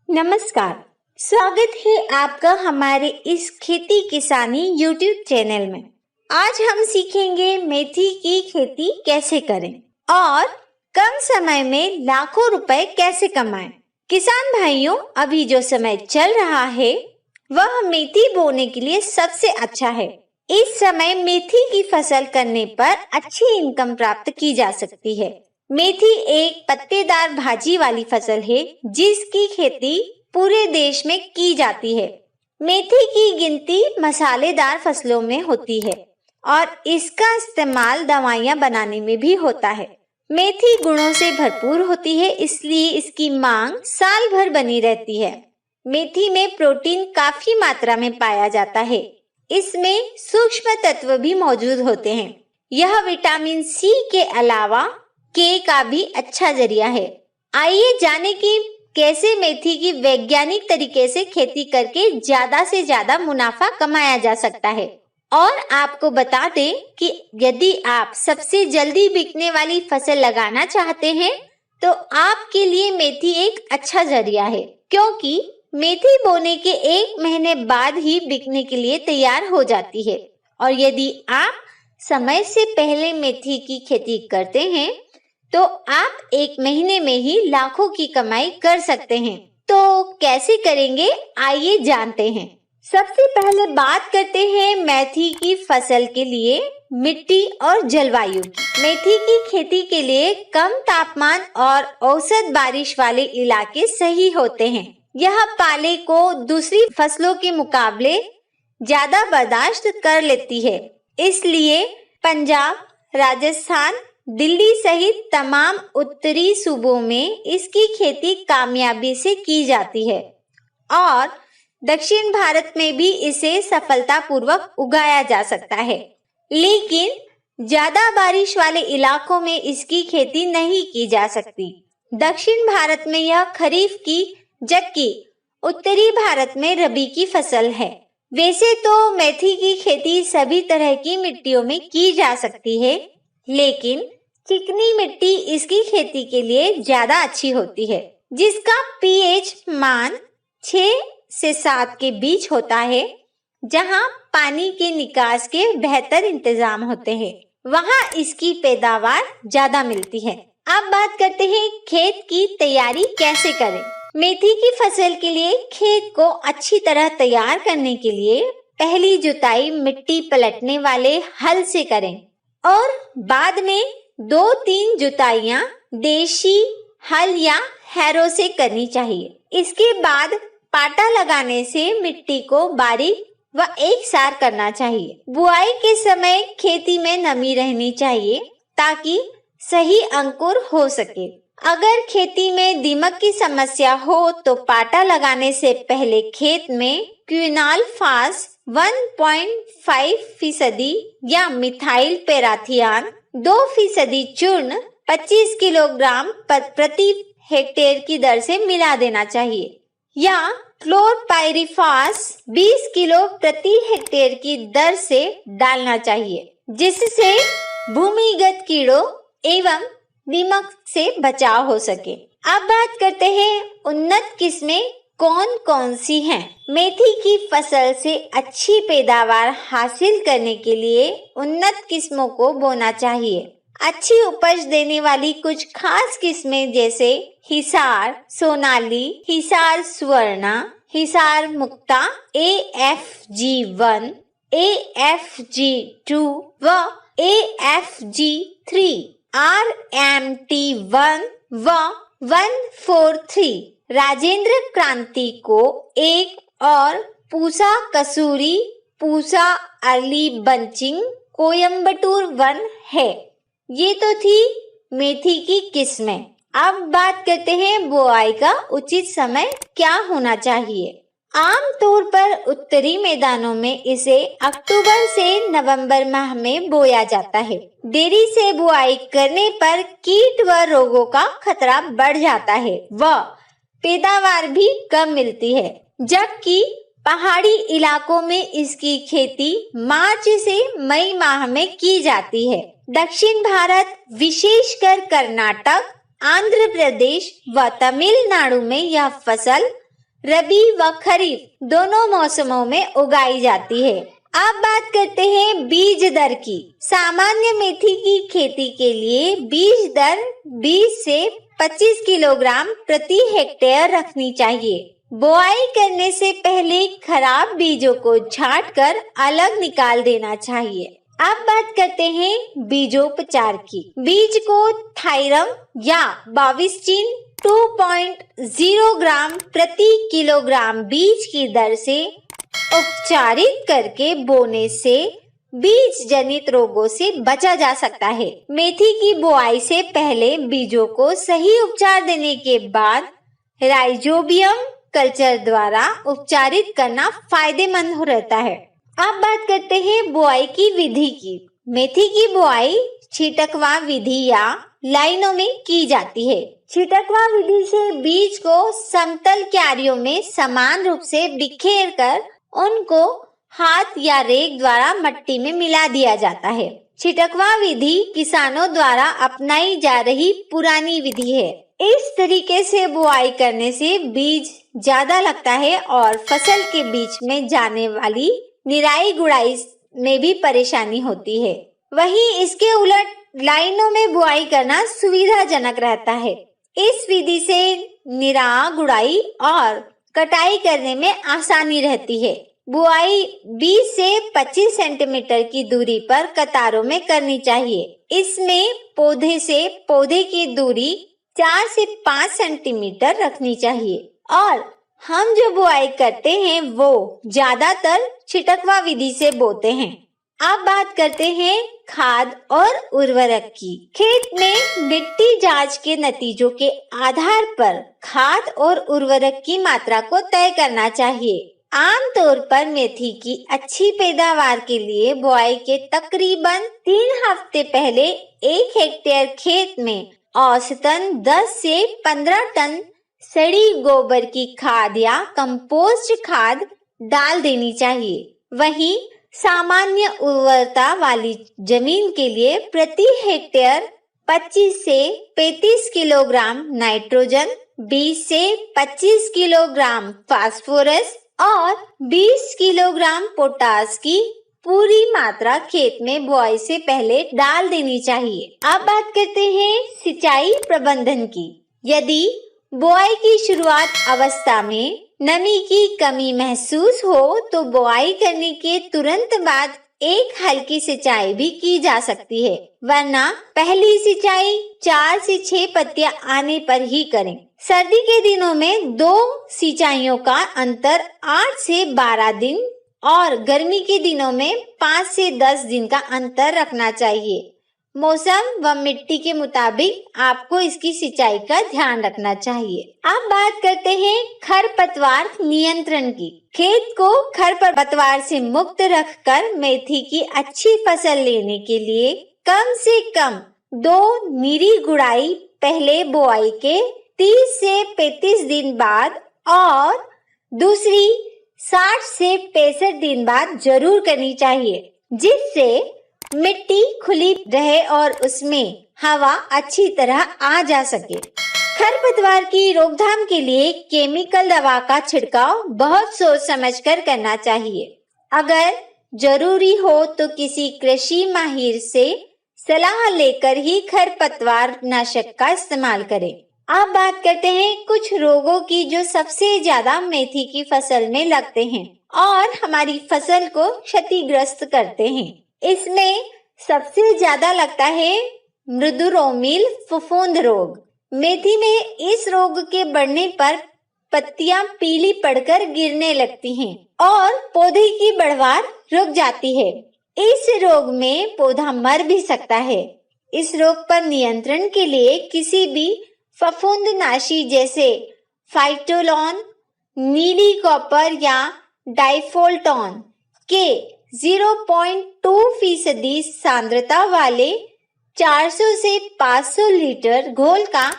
नमस्कार, स्वागत है आपका हमारे इस खेती किसानी YouTube चैनल में। आज हम सीखेंगे मेथी की खेती कैसे करें और कम समय में लाखों रुपए कैसे कमाएं। किसान भाइयों, अभी जो समय चल रहा है वह मेथी बोने के लिए सबसे अच्छा है। इस समय मेथी की फसल करने पर अच्छी इनकम प्राप्त की जा सकती है। मेथी एक पत्तेदार भाजी वाली फसल है जिसकी खेती पूरे देश में की जाती है। मेथी की गिनती मसालेदार फसलों में होती है और इसका इस्तेमाल दवाइयां बनाने में भी होता है। मेथी गुणों से भरपूर होती है, इसलिए इसकी मांग साल भर बनी रहती है। मेथी में प्रोटीन काफी मात्रा में पाया जाता है। इसमें सूक्ष्म तत्व भी मौजूद होते हैं। यह विटामिन सी के अलावा के का भी अच्छा जरिया है। आइए जाने कि कैसे मेथी की वैज्ञानिक तरीके से खेती करके ज्यादा से ज्यादा मुनाफा कमाया जा सकता है। और आपको बता दें कि यदि आप सबसे जल्दी बिकने वाली फसल लगाना चाहते हैं तो आपके लिए मेथी एक अच्छा जरिया है, क्योंकि मेथी बोने के 1 महीने बाद ही बिकने के लिए तैयार हो जाती है। और यदि आप समय से पहले मेथी की खेती करते हैं तो आप 1 महीने में ही लाखों की कमाई कर सकते हैं। तो कैसे करेंगे, आइए जानते हैं। सबसे पहले बात करते हैं मेथी की फसल के लिए मिट्टी और जलवायु की। मेथी की खेती के लिए कम तापमान और औसत बारिश वाले इलाके सही होते हैं। यह पाले को दूसरी फसलों के मुकाबले ज्यादा बर्दाश्त कर लेती है, इसलिए पंजाब, राजस्थान, दिल्ली सहित तमाम उत्तरी सूबों में इसकी खेती कामयाबी से की जाती है और दक्षिण भारत में भी इसे सफलतापूर्वक उगाया जा सकता है। लेकिन ज्यादा बारिश वाले इलाकों में इसकी खेती नहीं की जा सकती। दक्षिण भारत में यह खरीफ की जबकि उत्तरी भारत में रबी की फसल है। वैसे तो मेथी की खेती सभी तरह की मिट्टियों में की जा सकती है, लेकिन चिकनी मिट्टी इसकी खेती के लिए ज्यादा अच्छी होती है, जिसका पीएच मान 6 से 7 के बीच होता है। जहां पानी के निकास के बेहतर इंतजाम होते हैं, वहां इसकी पैदावार ज्यादा मिलती है। अब बात करते हैं खेत की तैयारी कैसे करें। मेथी की फसल के लिए खेत को अच्छी तरह तैयार करने के लिए पहली जुताई मिट्टी पलटने वाले हल से करें और बाद में 2-3 जुताइयां देशी हल या हैरो से करनी चाहिए। इसके बाद पाटा लगाने से मिट्टी को बारीक व एकसार करना चाहिए। बुआई के समय खेती में नमी रहनी चाहिए ताकि सही अंकुर हो सके। अगर खेती में दीमक की समस्या हो तो पाटा लगाने से पहले खेत में क्विनाल फास 1.5% या मिथाइल पैराथियान 2% चूर्ण 25 किलोग्राम प्रति हेक्टेयर की दर से मिला देना चाहिए या क्लोरपाइरिफास 20 किलो प्रति हेक्टेयर की दर से डालना चाहिए, जिससे भूमिगत कीड़ों एवं दीमक से बचाव हो सके। अब बात करते हैं उन्नत किस्में कौन कौन सी हैं। मेथी की फसल से अच्छी पैदावार हासिल करने के लिए उन्नत किस्मों को बोना चाहिए। अच्छी उपज देने वाली कुछ खास किस्में जैसे हिसार सोनाली, हिसार स्वर्णा, हिसार मुक्ता, AFG1, AFG2 व AFG3, RMT1 व 143, राजेंद्र क्रांति को 1 और पूसा कसूरी, पूसा अर्ली बंचिंग, कोयम्बटूर 1 है। ये तो थी मेथी की किस्में। अब बात करते हैं बुआई का उचित समय क्या होना चाहिए। आमतौर पर उत्तरी मैदानों में इसे अक्टूबर से नवंबर माह में बोया जाता है। देरी से बुआई करने पर कीट व रोगों का खतरा बढ़ जाता है व पैदावार भी कम मिलती है, जबकि पहाड़ी इलाकों में इसकी खेती मार्च से मई माह में की जाती है। दक्षिण भारत विशेषकर कर्नाटक, आंध्र प्रदेश व तमिलनाडु में यह फसल रबी व खरीफ दोनों मौसमों में उगाई जाती है। अब बात करते हैं बीज दर की। सामान्य मेथी की खेती के लिए बीज दर 20 से 25 किलोग्राम प्रति हेक्टेयर रखनी चाहिए। बुआई करने से पहले खराब बीजों को छांटकर अलग निकाल देना चाहिए। अब बात करते हैं बीजोपचार की। बीज को थायरम या बाविस्टिन 2.0 ग्राम प्रति किलोग्राम बीज की दर से उपचारित करके बोने से बीज जनित रोगों से बचा जा सकता है। मेथी की बुआई से पहले बीजों को सही उपचार देने के बाद राइजोबियम कल्चर द्वारा उपचारित करना फायदेमंद रहता है। अब बात करते हैं बुआई की विधि की। मेथी की बुआई छिटकवा विधि या लाइनों में की जाती है। छिटकवा विधि से बीज को समतल क्यारियों में समान रूप से बिखेर कर उनको हाथ या रेक द्वारा मिट्टी में मिला दिया जाता है। छिटकवा विधि किसानों द्वारा अपनाई जा रही पुरानी विधि है। इस तरीके से बुआई करने से बीज ज्यादा लगता है और फसल के बीच में जाने वाली निराई गुड़ाई में भी परेशानी होती है। वहीं इसके उलट लाइनों में बुआई करना सुविधाजनक रहता है। इस विधि से निरा गुड़ाई और कटाई करने में आसानी रहती है। बुआई 20 से 25 सेंटीमीटर की दूरी पर कतारों में करनी चाहिए। इसमें पौधे से पौधे की दूरी 4 से 5 सेंटीमीटर रखनी चाहिए और हम जो बुआई करते हैं वो ज्यादातर छिटकवा विधि से बोते हैं। अब बात करते हैं खाद और उर्वरक की। खेत में मिट्टी जांच के नतीजों के आधार पर खाद और उर्वरक की मात्रा को तय करना चाहिए। आमतौर पर मेथी की अच्छी पैदावार के लिए बुआई के तकरीबन 3 हफ्ते पहले 1 हेक्टेयर खेत में औसतन 10 से 15 टन सड़ी गोबर की खाद या कंपोस्ट खाद डाल देनी चाहिए। वहीं सामान्य उर्वरता वाली जमीन के लिए प्रति हेक्टेयर 25 से 35 किलोग्राम नाइट्रोजन, 20 से 25 किलोग्राम फास्फोरस और 20 किलोग्राम पोटास की पूरी मात्रा खेत में बुआई से पहले डाल देनी चाहिए। अब बात करते हैं सिंचाई प्रबंधन की। यदि बुआई की शुरुआत अवस्था में नमी की कमी महसूस हो तो बुआई करने के तुरंत बाद एक हल्की सिंचाई भी की जा सकती है, वरना पहली सिंचाई 4 से 6 पत्तियां आने पर ही करें। सर्दी के दिनों में 2 सिंचाइयों का अंतर 8 से 12 दिन और गर्मी के दिनों में 5 से 10 दिन का अंतर रखना चाहिए। मौसम व मिट्टी के मुताबिक आपको इसकी सिंचाई का ध्यान रखना चाहिए। अब बात करते हैं खरपतवार नियंत्रण की। खेत को खरपतवार से मुक्त रखकर मेथी की अच्छी फसल लेने के लिए कम से कम 2 निरी गुड़ाई पहले बुआई के 30 से 35 दिन बाद और दूसरी 60 से 65 दिन बाद जरूर करनी चाहिए, जिससे मिट्टी खुली रहे और उसमें हवा अच्छी तरह आ जा सके। खरपतवार की रोकथाम के लिए केमिकल दवा का छिड़काव बहुत सोच समझकर करना चाहिए। अगर जरूरी हो तो किसी कृषि माहिर से सलाह लेकर ही खरपतवार नाशक का इस्तेमाल करें। अब बात करते हैं कुछ रोगों की जो सबसे ज्यादा मेथी की फसल में लगते हैं और हमारी फसल को क्षतिग्रस्त करते हैं। इसमें सबसे ज्यादा लगता है मृदुरोमिल फफूंद रोग। मेथी में इस रोग के बढ़ने पर पत्तियां पीली पड़कर गिरने लगती हैं और पौधे की बढ़वार रुक जाती है। इस रोग में पौधा मर भी सकता है। इस रोग पर नियंत्रण के लिए किसी भी फफूंदनाशी जैसे फाइटोलॉन, नीली कॉपर या डाइफोल्टॉन के 0.2% सांद्रता वाले 400 से 500 लीटर घोल का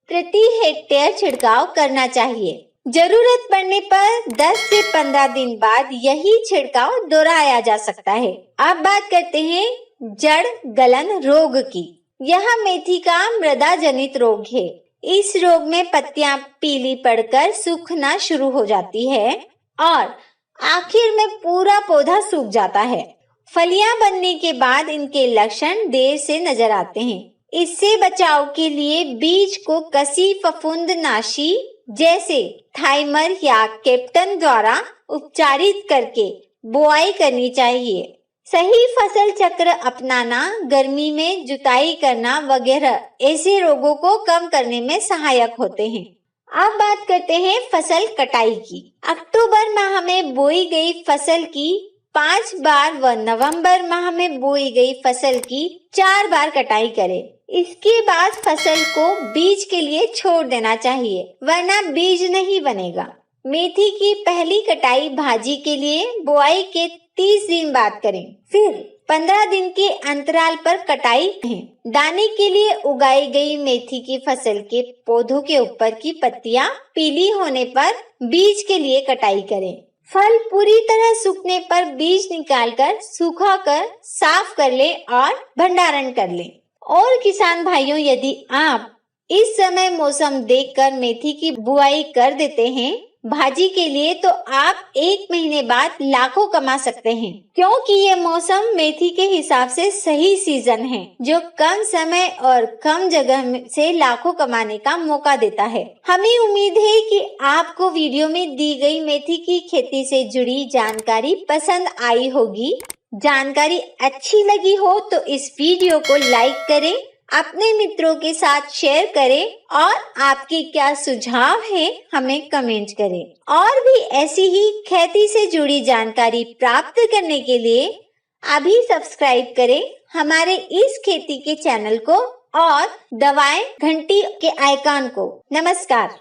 प्रति हेक्टेयर छिड़काव करना चाहिए। जरूरत पड़ने पर 10 से 15 दिन बाद यही छिड़काव दोहराया जा सकता है। अब बात करते हैं जड़ गलन रोग की। यह मेथी का मृदा जनित रोग है। इस रोग में पत्तियां पीली पड़कर सूखना शुरू हो जाती है और आखिर में पूरा पौधा सूख जाता है। फलियां बनने के बाद इनके लक्षण देर से नजर आते हैं। इससे बचाव के लिए बीज को कसी फफूंदनाशी जैसे थाइमर या कैप्टन द्वारा उपचारित करके बुआई करनी चाहिए। सही फसल चक्र अपनाना, गर्मी में जुताई करना वगैरह ऐसे रोगों को कम करने में सहायक होते हैं। अब बात करते हैं फसल कटाई की। अक्टूबर माह में बोई गई फसल की 5 बार व नवंबर माह में बोई गई फसल की 4 बार कटाई करें। इसके बाद फसल को बीज के लिए छोड़ देना चाहिए, वरना बीज नहीं बनेगा। मेथी की पहली कटाई भाजी के लिए बुआई के 30 दिन बाद करें। फिर 15 दिन के अंतराल पर कटाई है। दाने के लिए उगाई गई मेथी की फसल के पौधों के ऊपर की पत्तियां पीली होने पर बीज के लिए कटाई करें। फल पूरी तरह सूखने पर बीज निकालकर सुखाकर साफ कर ले और भंडारण कर ले। और किसान भाइयों, यदि आप इस समय मौसम देखकर मेथी की बुआई कर देते हैं भाजी के लिए, तो आप 1 महीने बाद लाखों कमा सकते हैं, क्योंकि ये मौसम मेथी के हिसाब से सही सीजन है जो कम समय और कम जगह से लाखों कमाने का मौका देता है। हमें उम्मीद है कि आपको वीडियो में दी गई मेथी की खेती से जुड़ी जानकारी पसंद आई होगी। जानकारी अच्छी लगी हो तो इस वीडियो को लाइक करें, अपने मित्रों के साथ शेयर करें और आपके क्या सुझाव है हमें कमेंट करें। और भी ऐसी ही खेती से जुड़ी जानकारी प्राप्त करने के लिए अभी सब्सक्राइब करें हमारे इस खेती के चैनल को और दबाएं घंटी के आइकॉन को। नमस्कार।